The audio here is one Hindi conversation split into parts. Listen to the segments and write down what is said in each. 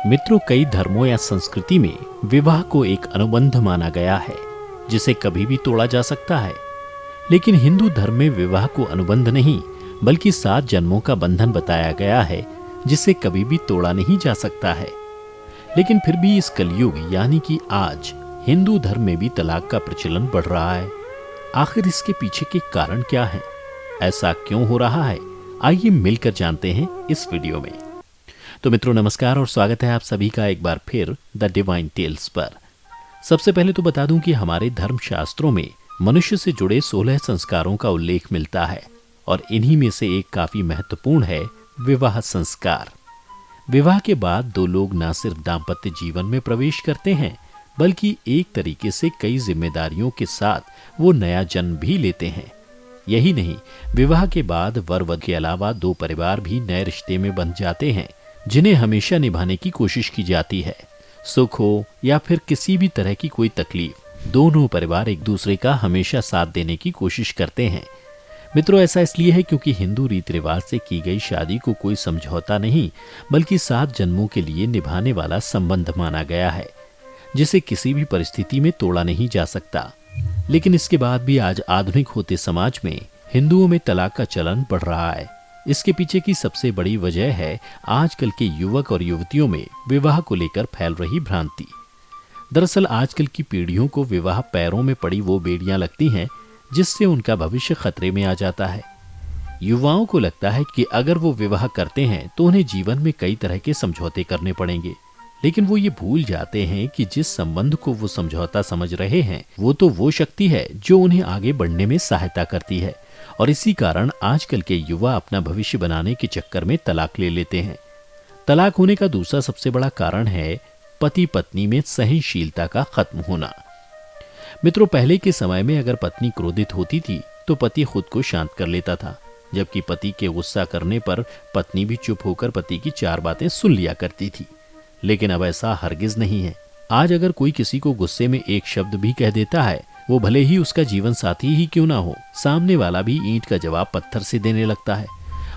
मित्रों, कई धर्मों या संस्कृति में विवाह को एक अनुबंध माना गया है जिसे कभी भी तोड़ा जा सकता है। लेकिन हिंदू धर्म में विवाह को अनुबंध नहीं बल्कि 7 जन्मों का बंधन बताया गया है जिसे कभी भी तोड़ा नहीं जा सकता है। लेकिन फिर भी इस कलयुग यानी कि आज हिंदू धर्म में भी तलाक का प्रचलन बढ़ रहा है। आखिर इसके पीछे के कारण क्या हैं? ऐसा क्यों हो रहा है? आइए मिलकर जानते हैं इस वीडियो में। तो मित्रों नमस्कार और स्वागत है आप सभी का एक बार फिर द डिवाइन टेल्स पर। सबसे पहले तो बता दूं कि हमारे धर्म शास्त्रों में मनुष्य से जुड़े 16 संस्कारों का उल्लेख मिलता है और इन्हीं में से एक काफी महत्वपूर्ण है विवाह संस्कार। विवाह के बाद दो लोग न सिर्फ दाम्पत्य जीवन में प्रवेश करते हैं बल्कि एक तरीके से कई जिम्मेदारियों के साथ वो नया जन्म भी लेते हैं। यही नहीं, विवाह के बाद वर वधू के अलावा 2 परिवार भी नए रिश्ते में बंध जाते हैं जिन्हें हमेशा निभाने की कोशिश की जाती है। सुख हो या फिर किसी भी तरह की कोई तकलीफ, दोनों परिवार एक दूसरे का हमेशा साथ देने की कोशिश करते हैं। मित्रों, ऐसा इसलिए है क्योंकि हिंदू रीति रिवाज से की गई शादी को कोई समझौता नहीं बल्कि 7 जन्मों के लिए निभाने वाला संबंध माना गया है जिसे किसी भी परिस्थिति में तोड़ा नहीं जा सकता। लेकिन इसके बाद भी आज आधुनिक होते समाज में हिंदुओं में तलाक का चलन बढ़ रहा है। इसके पीछे की सबसे बड़ी वजह है आजकल के युवक और युवतियों में विवाह को लेकर फैल रही भ्रांति। दरअसल आजकल की पीढ़ियों को विवाह पैरों में पड़ी वो बेड़ियां लगती हैं जिससे उनका भविष्य खतरे में आ जाता है। युवाओं को लगता है कि अगर वो विवाह करते हैं तो उन्हें जीवन में कई तरह के समझौते करने पड़ेंगे, लेकिन वो ये भूल जाते हैं कि जिस संबंध को वो समझौता समझ रहे हैं वो तो वो शक्ति है जो उन्हें आगे बढ़ने में सहायता करती है। और इसी कारण आजकल के युवा अपना भविष्य बनाने के चक्कर में तलाक ले लेते हैं। तलाक होने का दूसरा सबसे बड़ा कारण है पति पत्नी में सहनशीलता का खत्म होना। मित्रों, पहले के समय में अगर पत्नी क्रोधित होती थी तो पति खुद को शांत कर लेता था, जबकि पति के गुस्सा करने पर पत्नी भी चुप होकर पति की 4 बातें सुन लिया करती थी। लेकिन अब ऐसा हरगिज नहीं है। आज अगर कोई किसी को गुस्से में एक शब्द भी कह देता है, वो भले ही उसका जीवन साथी ही क्यों ना हो, सामने वाला भी ईंट का जवाब पत्थर से देने लगता है।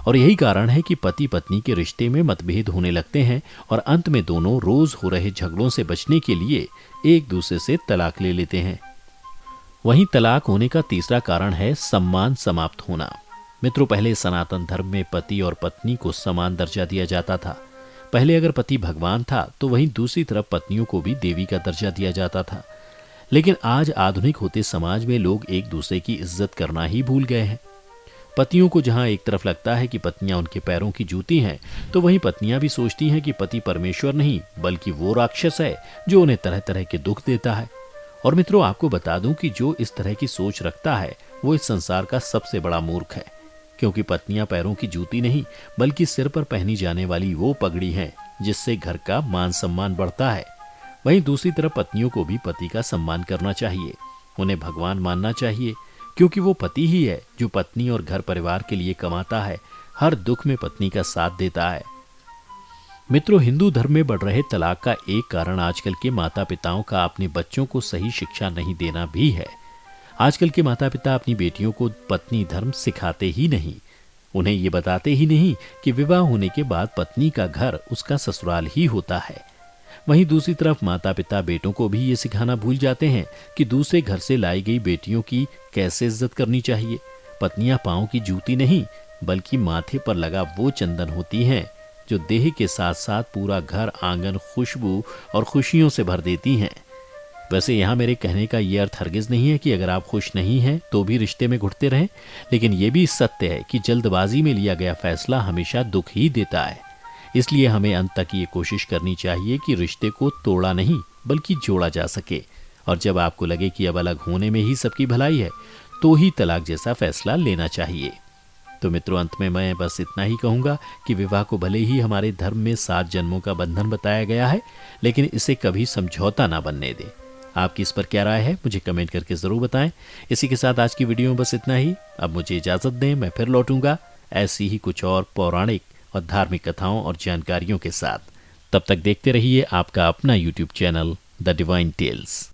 और यही कारण है कि पति पत्नी के रिश्ते में मतभेद होने लगते हैं और अंत में दोनों रोज हो रहे झगड़ों से बचने के लिए एक दूसरे से तलाक ले लेते हैं। वहीं तलाक होने का तीसरा कारण है सम्मान समाप्त होना। मित्रों, पहले सनातन धर्म में पति और पत्नी को समान दर्जा दिया जाता था। पहले अगर पति भगवान था तो वहीं दूसरी तरफ पत्नियों को भी देवी का दर्जा दिया जाता था। लेकिन आज आधुनिक होते समाज में लोग एक दूसरे की इज्जत करना ही भूल गए हैं। पतियों को जहां एक तरफ लगता है कि पत्नियां उनके पैरों की जूती हैं, तो वहीं पत्नियां भी सोचती हैं कि पति परमेश्वर नहीं बल्कि वो राक्षस है जो उन्हें तरह तरह के दुख देता है। और मित्रों, आपको बता दूं कि जो इस तरह की सोच रखता है वो इस संसार का सबसे बड़ा मूर्ख है, क्योंकि पत्नियां पैरों की जूती नहीं बल्कि सिर पर पहनी जाने वाली वो पगड़ी है जिससे घर का मान सम्मान बढ़ता है। वहीं दूसरी तरफ पत्नियों को भी पति का सम्मान करना चाहिए, उन्हें भगवान मानना चाहिए, क्योंकि वो पति ही है जो पत्नी और घर परिवार के लिए कमाता है, हर दुख में पत्नी का साथ देता है। मित्रों, हिंदू धर्म में बढ़ रहे तलाक का एक कारण आजकल के माता पिताओं का अपने बच्चों को सही शिक्षा नहीं देना भी है। आजकल के माता पिता अपनी बेटियों को पत्नी धर्म सिखाते ही नहीं, उन्हें ये बताते ही नहीं कि विवाह होने के बाद पत्नी का घर उसका ससुराल ही होता है। वहीं दूसरी तरफ माता पिता बेटों को भी ये सिखाना भूल जाते हैं कि दूसरे घर से लाई गई बेटियों की कैसे इज्जत करनी चाहिए। पत्नियां पांव की जूती नहीं बल्कि माथे पर लगा वो चंदन होती हैं जो देह के साथ साथ पूरा घर आंगन खुशबू और खुशियों से भर देती हैं। वैसे यहाँ मेरे कहने का ये अर्थ हरगिज नहीं है कि अगर आप खुश नहीं हैं तो भी रिश्ते में घुटते रहें, लेकिन ये भी सत्य है कि जल्दबाजी में लिया गया फैसला हमेशा दुख ही देता है। इसलिए हमें अंत तक ये कोशिश करनी चाहिए कि रिश्ते को तोड़ा नहीं बल्कि जोड़ा जा सके। और जब आपको लगे कि अब अलग होने में ही सबकी भलाई है तो ही तलाक जैसा फैसला लेना चाहिए। तो मित्रों, अंत में मैं बस इतना ही कहूँगा कि विवाह को भले ही हमारे धर्म में 7 जन्मों का बंधन बताया गया है, लेकिन इसे कभी समझौता ना बनने दे। आपकी इस पर क्या राय है मुझे कमेंट करके जरूर बताएं। इसी के साथ आज की वीडियो में बस इतना ही। अब मुझे इजाजत दें, मैं फिर लौटूंगा ऐसी ही कुछ और पौराणिक और धार्मिक कथाओं और जानकारियों के साथ। तब तक देखते रहिए आपका अपना YouTube channel the Divine tales.